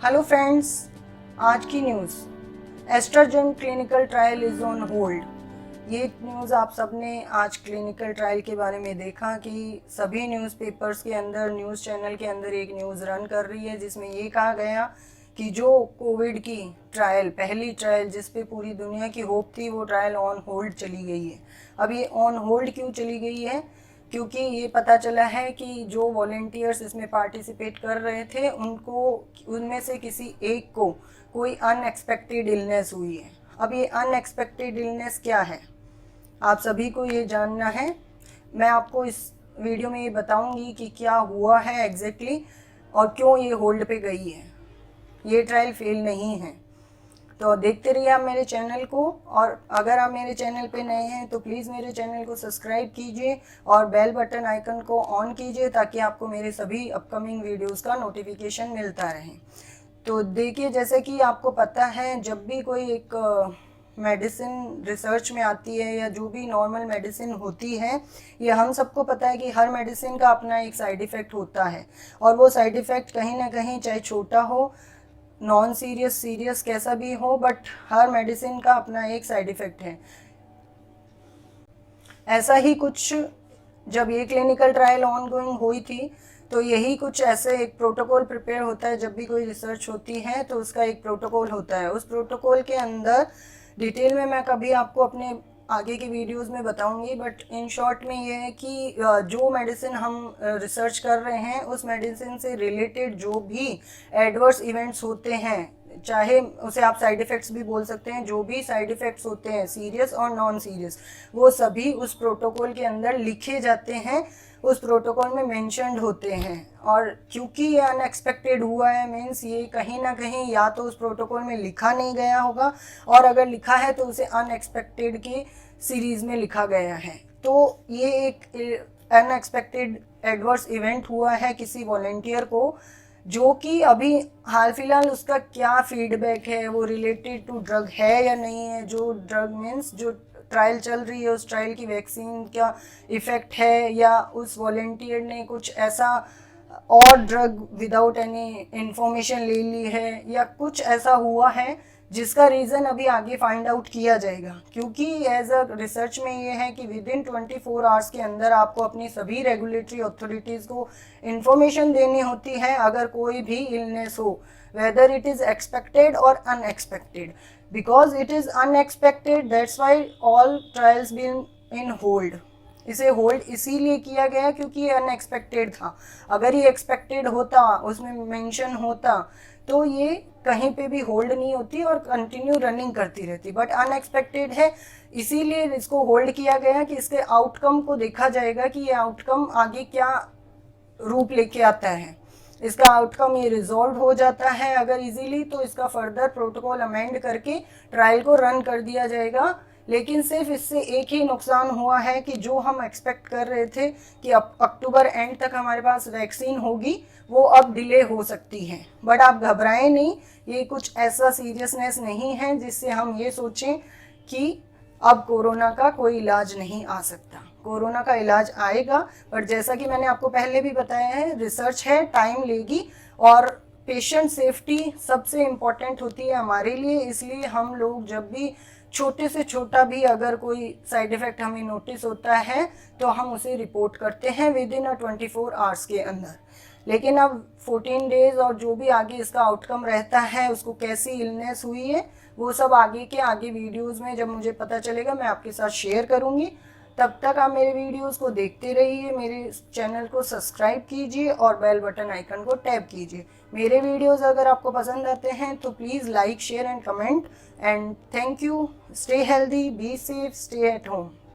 Hello friends, आज की news, AstraZeneca clinical trial is on hold. ये न्यूज़ आप सबने आज क्लिनिकल ट्रायल के बारे में देखा कि सभी न्यूज़पेपर्स के अंदर, न्यूज़ चैनल के अंदर एक न्यूज़ रन कर रही है जिसमें ये कहा गया कि जो कोविड की ट्रायल, पहली ट्रायल जिस पे पूरी दुनिया की होप थी, वो ट्रायल ऑन होल्ड चली गई है। अब ये ऑन होल्ड क्यों चली गई है? क्योंकि ये पता चला है कि जो वॉलेंटियर्स इसमें पार्टिसिपेट कर रहे थे उनको, उनमें से किसी एक को कोई अनएक्सपेक्टेड इलनेस हुई है। अब ये अनएक्सपेक्टेड इलनेस क्या है, आप सभी को ये जानना है। मैं आपको इस वीडियो में ये बताऊंगी कि क्या हुआ है एग्जैक्टली और क्यों ये होल्ड पे गई है। ये ट्रायल फेल नहीं है। तो देखते रहिए आप मेरे चैनल को, और अगर आप मेरे चैनल पे नए हैं तो प्लीज़ मेरे चैनल को सब्सक्राइब कीजिए और बेल बटन आइकन को ऑन कीजिए ताकि आपको मेरे सभी अपकमिंग वीडियोस का नोटिफिकेशन मिलता रहे। तो देखिए, जैसे कि आपको पता है, जब भी कोई एक मेडिसिन रिसर्च में आती है या जो भी नॉर्मल मेडिसिन होती है, ये हम सबको पता है कि हर मेडिसिन का अपना एक साइड इफ़ेक्ट होता है, और वो साइड इफ़ेक्ट कहीं ना कहीं, चाहे छोटा हो, नॉन सीरियस, सीरियस, कैसा भी हो, बट हर मेडिसिन का अपना एक साइड इफ़ेक्ट है। ऐसा ही कुछ जब ये क्लिनिकल ट्रायल ऑन गोइंग हुई थी तो यही कुछ ऐसे एक प्रोटोकॉल प्रिपेयर होता है। जब भी कोई रिसर्च होती है तो उसका एक प्रोटोकॉल होता है। उस प्रोटोकॉल के अंदर डिटेल में मैं कभी आपको अपने आगे की वीडियोस में बताऊंगी, बट इन शॉर्ट में ये है कि जो मेडिसिन हम रिसर्च कर रहे हैं उस मेडिसिन से रिलेटेड जो भी एडवर्स इवेंट्स होते हैं, चाहे उसे आप साइड इफ़ेक्ट्स भी बोल सकते हैं, जो भी साइड इफ़ेक्ट्स होते हैं, सीरियस और नॉन सीरियस, वो सभी उस प्रोटोकॉल के अंदर लिखे जाते हैं, उस प्रोटोकॉल में मेंशन्ड होते हैं। और क्योंकि ये अनएक्सपेक्टेड हुआ है, मीन्स ये कहीं ना कहीं या तो उस प्रोटोकॉल में लिखा नहीं गया होगा, और अगर लिखा है तो उसे अनएक्सपेक्टेड की सीरीज़ में लिखा गया है। तो ये एक अनएक्सपेक्टेड एडवर्स इवेंट हुआ है किसी वॉलेंटियर को, जो कि अभी हाल फिलहाल उसका क्या फीडबैक है, वो रिलेटेड टू ड्रग है या नहीं है, जो ड्रग मीन्स जो ट्रायल चल रही है उस ट्रायल की वैक्सीन क्या इफ़ेक्ट है, या उस वॉलेंटियर ने कुछ ऐसा और ड्रग विदाउट एनी इंफॉर्मेशन ले ली है, या कुछ ऐसा हुआ है जिसका रीज़न अभी आगे फाइंड आउट किया जाएगा। क्योंकि एज अ रिसर्च में ये है कि विद इन 24 आवर्स के अंदर आपको अपनी सभी रेगुलेटरी अथॉरिटीज़ को इंफॉर्मेशन देनी होती है अगर कोई भी इलनेस हो, whether it is expected or unexpected. Because it is unexpected, that's why all trials been in hold. इसे होल्ड इसीलिए किया गया क्योंकि ये अनएक्सपेक्टेड था। अगर ये एक्सपेक्टेड होता, उसमें मेंशन होता, तो ये कहीं पे भी होल्ड नहीं होती और कंटिन्यू रनिंग करती रहती, बट अनएक्सपेक्टेड है, इसीलिए इसको होल्ड किया गया कि इसके आउटकम को देखा जाएगा कि ये आउटकम आगे क्या रूप लेके आता है। इसका आउटकम ये रिजॉल्व हो जाता है अगर इजीली, तो इसका फर्दर प्रोटोकॉल अमेंड करके ट्रायल को रन कर दिया जाएगा। लेकिन सिर्फ इससे एक ही नुकसान हुआ है कि जो हम एक्सपेक्ट कर रहे थे कि अब अक्टूबर एंड तक हमारे पास वैक्सीन होगी, वो अब डिले हो सकती है। बट आप घबराएं नहीं, ये कुछ ऐसा सीरियसनेस नहीं है जिससे हम ये सोचें कि अब कोरोना का कोई इलाज नहीं आ सकता। कोरोना का इलाज आएगा, पर जैसा कि मैंने आपको पहले भी बताया है, रिसर्च है, टाइम लेगी, और पेशेंट सेफ्टी सबसे इम्पॉर्टेंट होती है हमारे लिए। इसलिए हम लोग जब भी छोटे से छोटा भी अगर कोई साइड इफ़ेक्ट हमें नोटिस होता है तो हम उसे रिपोर्ट करते हैं विद इन 24 आवर्स के अंदर। लेकिन अब 14 डेज और जो भी आगे इसका आउटकम रहता है, उसको कैसी इलनेस हुई है, वो सब आगे के आगे वीडियोस में जब मुझे पता चलेगा मैं आपके साथ शेयर करूँगी। तब तक आप मेरे वीडियोस को देखते रहिए, मेरे चैनल को सब्सक्राइब कीजिए और बेल बटन आइकन को टैप कीजिए। मेरे वीडियोस अगर आपको पसंद आते हैं तो please like, share and comment, and thank you. Stay healthy, be safe, stay at home.